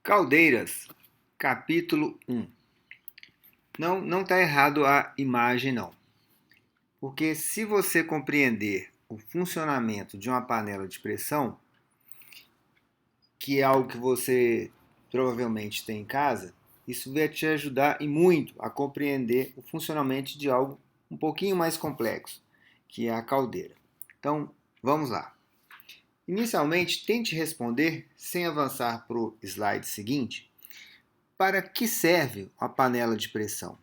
Caldeiras, capítulo 1. Não está errado a imagem, não. Porque se você compreender o funcionamento de uma panela de pressão, que é algo que você provavelmente tem em casa, isso vai te ajudar e muito a compreender o funcionamento de algo um pouquinho mais complexo, que é a caldeira. Então, vamos lá. Inicialmente, tente responder, sem avançar para o slide seguinte, para que serve a panela de pressão?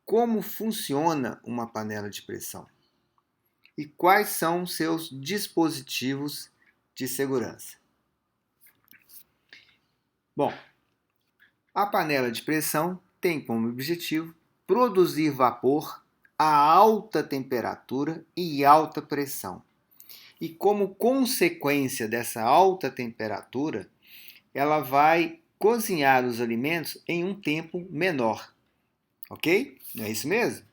Como funciona uma panela de pressão? E quais são seus dispositivos de segurança? Bom, a panela de pressão tem como objetivo produzir vapor a alta temperatura e alta pressão. E como consequência dessa alta temperatura, ela vai cozinhar os alimentos em um tempo menor. Ok? Não é isso mesmo?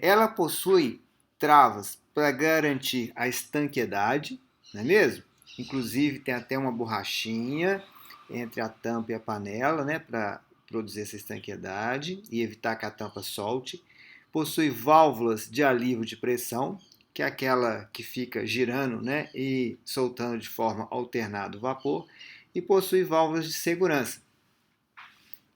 Ela possui travas para garantir a estanqueidade, não é mesmo? Inclusive tem até uma borrachinha entre a tampa e a panela, né, para produzir essa estanqueidade e evitar que a tampa solte. Possui válvulas de alívio de pressão, que é aquela que fica girando, né, e soltando de forma alternada o vapor. E possui válvulas de segurança,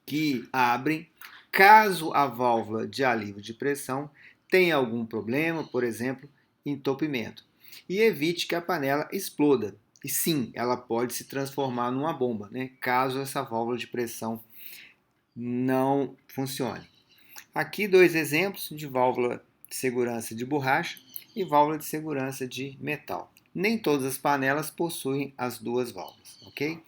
que abrem caso a válvula de alívio de pressão tenha algum problema, por exemplo, entupimento, e evite que a panela exploda. E sim, ela pode se transformar numa bomba, né, caso essa válvula de pressão não funcione. Aqui dois exemplos de válvula de segurança de borracha e válvula de segurança de metal. Nem todas as panelas possuem as duas válvulas, ok?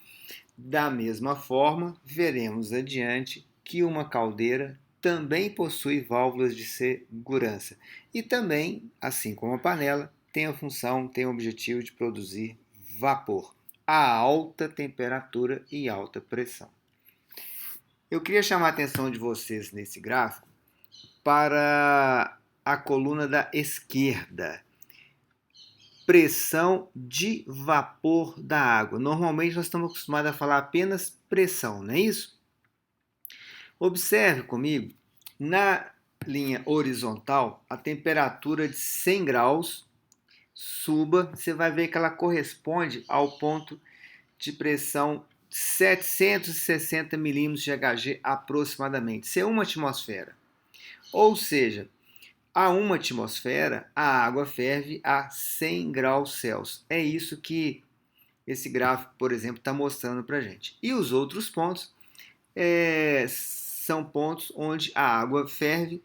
Da mesma forma, veremos adiante que uma caldeira também possui válvulas de segurança e também, assim como a panela, tem a função, tem o objetivo de produzir vapor a alta temperatura e alta pressão. Eu queria chamar a atenção de vocês nesse gráfico para a coluna da esquerda. Pressão de vapor da água. Normalmente nós estamos acostumados a falar apenas pressão, não é isso? Observe comigo, na linha horizontal, a temperatura de 100 graus suba, você vai ver que ela corresponde ao ponto de pressão 760 milímetros de Hg aproximadamente. Isso é uma atmosfera. Ou seja, a uma atmosfera, a água ferve a 100 graus Celsius. É isso que esse gráfico, por exemplo, está mostrando para a gente. E os outros pontos são pontos onde a água ferve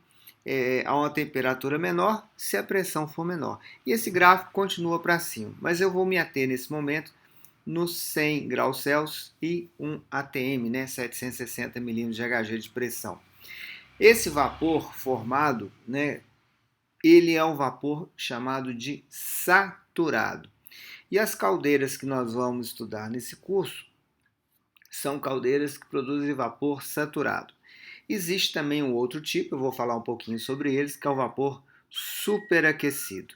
a uma temperatura menor se a pressão for menor. E esse gráfico continua para cima, mas eu vou me ater nesse momento nos 100 graus Celsius e um ATM, né, 760 milímetros de Hg de pressão. Esse vapor formado, né, ele é um vapor chamado de saturado. E as caldeiras que nós vamos estudar nesse curso são caldeiras que produzem vapor saturado. Existe também um outro tipo, eu vou falar um pouquinho sobre eles, que é o vapor superaquecido.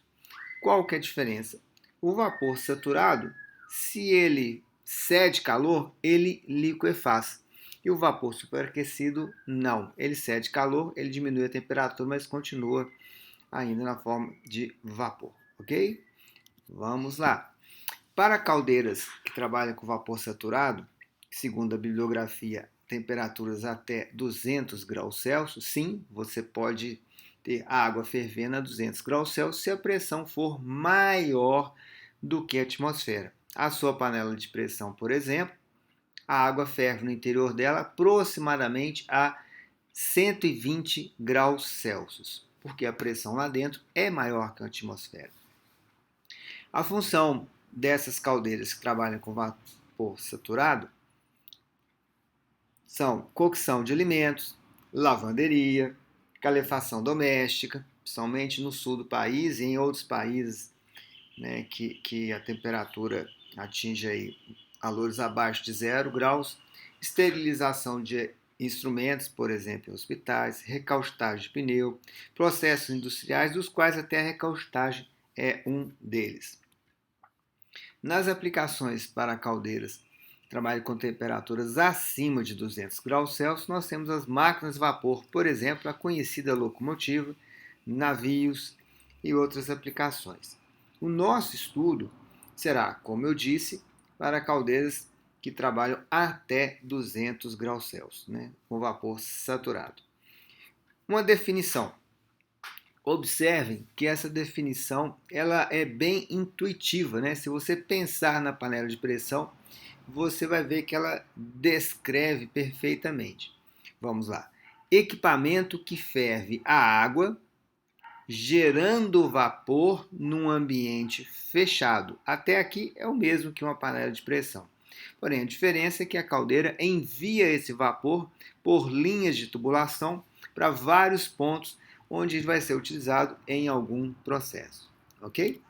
Qual que é a diferença? O vapor saturado, se ele cede calor, ele liquefaz. E o vapor superaquecido, não. Ele cede calor, ele diminui a temperatura, mas continua ainda na forma de vapor, ok? Vamos lá. Para caldeiras que trabalham com vapor saturado, segundo a bibliografia, temperaturas até 200 graus Celsius, sim, você pode ter a água fervendo a 200 graus Celsius se a pressão for maior do que a atmosfera. A sua panela de pressão, por exemplo, a água ferve no interior dela aproximadamente a 120 graus Celsius, porque a pressão lá dentro é maior que a atmosfera. A função dessas caldeiras que trabalham com vapor saturado são cocção de alimentos, lavanderia, calefação doméstica, principalmente no sul do país e em outros países, né, que a temperatura atinge aí valores abaixo de 0 graus, esterilização de instrumentos, por exemplo, em hospitais, recaustagem de pneu, processos industriais, dos quais até a recaustagem é um deles. Nas aplicações para caldeiras trabalha com temperaturas acima de 200 graus Celsius, nós temos as máquinas a vapor, por exemplo, a conhecida locomotiva, navios e outras aplicações. O nosso estudo será, como eu disse, para caldeiras que trabalham até 200 graus Celsius, né, com vapor saturado. Uma definição. Observem que essa definição ela é bem intuitiva, né? Se você pensar na panela de pressão, você vai ver que ela descreve perfeitamente. Vamos lá. Equipamento que ferve a água, gerando vapor num ambiente fechado. Até aqui é o mesmo que uma panela de pressão. Porém, a diferença é que a caldeira envia esse vapor por linhas de tubulação para vários pontos onde vai ser utilizado em algum processo, ok?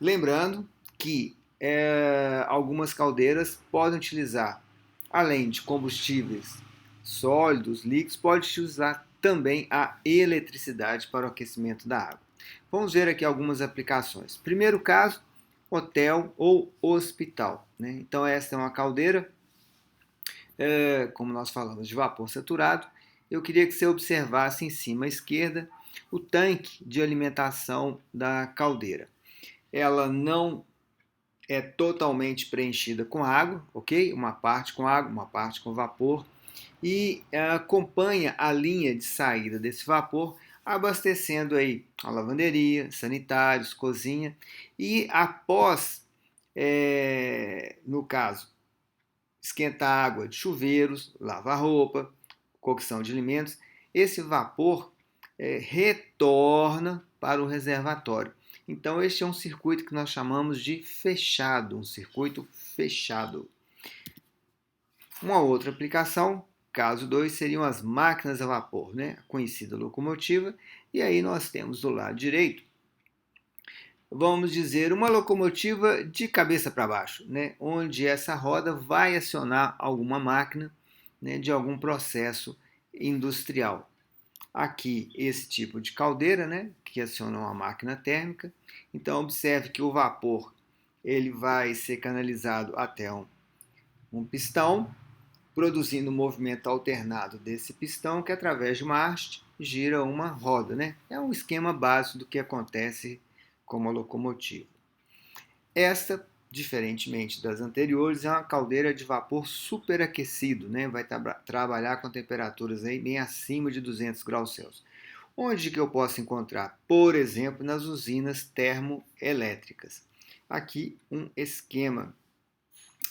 Lembrando que algumas caldeiras podem utilizar, além de combustíveis sólidos, líquidos, pode utilizar também a eletricidade para o aquecimento da água. Vamos ver aqui algumas aplicações. Primeiro caso, hotel ou hospital, né? Então esta é uma caldeira, como nós falamos, de vapor saturado. Eu queria que você observasse em cima à esquerda o tanque de alimentação da caldeira. Ela não é totalmente preenchida com água, ok? Uma parte com água, uma parte com vapor, e acompanha a linha de saída desse vapor, abastecendo aí a lavanderia, sanitários, cozinha, e após, no caso, esquentar água de chuveiros, lavar roupa, cocção de alimentos, esse vapor retorna para o reservatório. Então, este é um circuito que nós chamamos de fechado, um circuito fechado. Uma outra aplicação, caso 2, seriam as máquinas a vapor, né? A conhecida locomotiva. E aí nós temos do lado direito, vamos dizer, uma locomotiva de cabeça para baixo, né? Onde essa roda vai acionar alguma máquina, né, de algum processo industrial. Aqui, esse tipo de caldeira, né, que aciona uma máquina térmica. Então, observe que o vapor ele vai ser canalizado até um pistão, produzindo um movimento alternado desse pistão, que através de uma haste gira uma roda, né? É um esquema básico do que acontece com uma locomotiva. Esta, diferentemente das anteriores, é uma caldeira de vapor superaquecido, né? Vai trabalhar com temperaturas aí bem acima de 200 graus Celsius. Onde que eu posso encontrar? Por exemplo, nas usinas termoelétricas. Aqui um esquema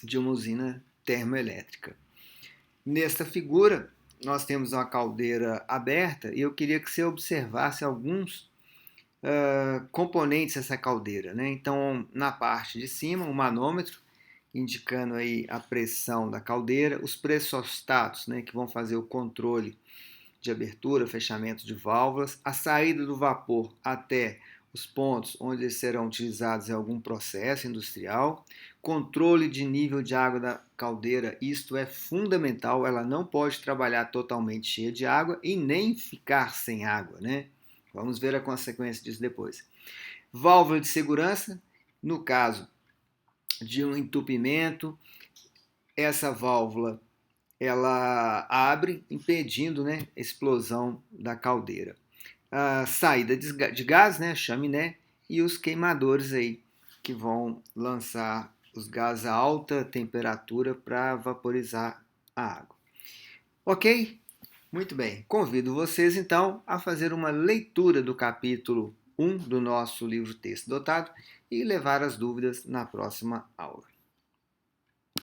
de uma usina termoelétrica. Nesta figura, nós temos uma caldeira aberta e eu queria que você observasse alguns componentes dessa caldeira, né? Então, na parte de cima, um manômetro indicando aí a pressão da caldeira, os pressostatos, né, que vão fazer o controle de abertura, fechamento de válvulas, a saída do vapor até os pontos onde eles serão utilizados em algum processo industrial, controle de nível de água da caldeira, isto é fundamental, ela não pode trabalhar totalmente cheia de água e nem ficar sem água, né? Vamos ver a consequência disso depois. Válvula de segurança, no caso de um entupimento, essa válvula ela abre, impedindo, né, a explosão da caldeira. A saída de gás, né, chaminé, e os queimadores aí que vão lançar os gases a alta temperatura para vaporizar a água. Ok? Muito bem. Convido vocês então a fazer uma leitura do capítulo 1 do nosso livro Texto Dotado e levar as dúvidas na próxima aula.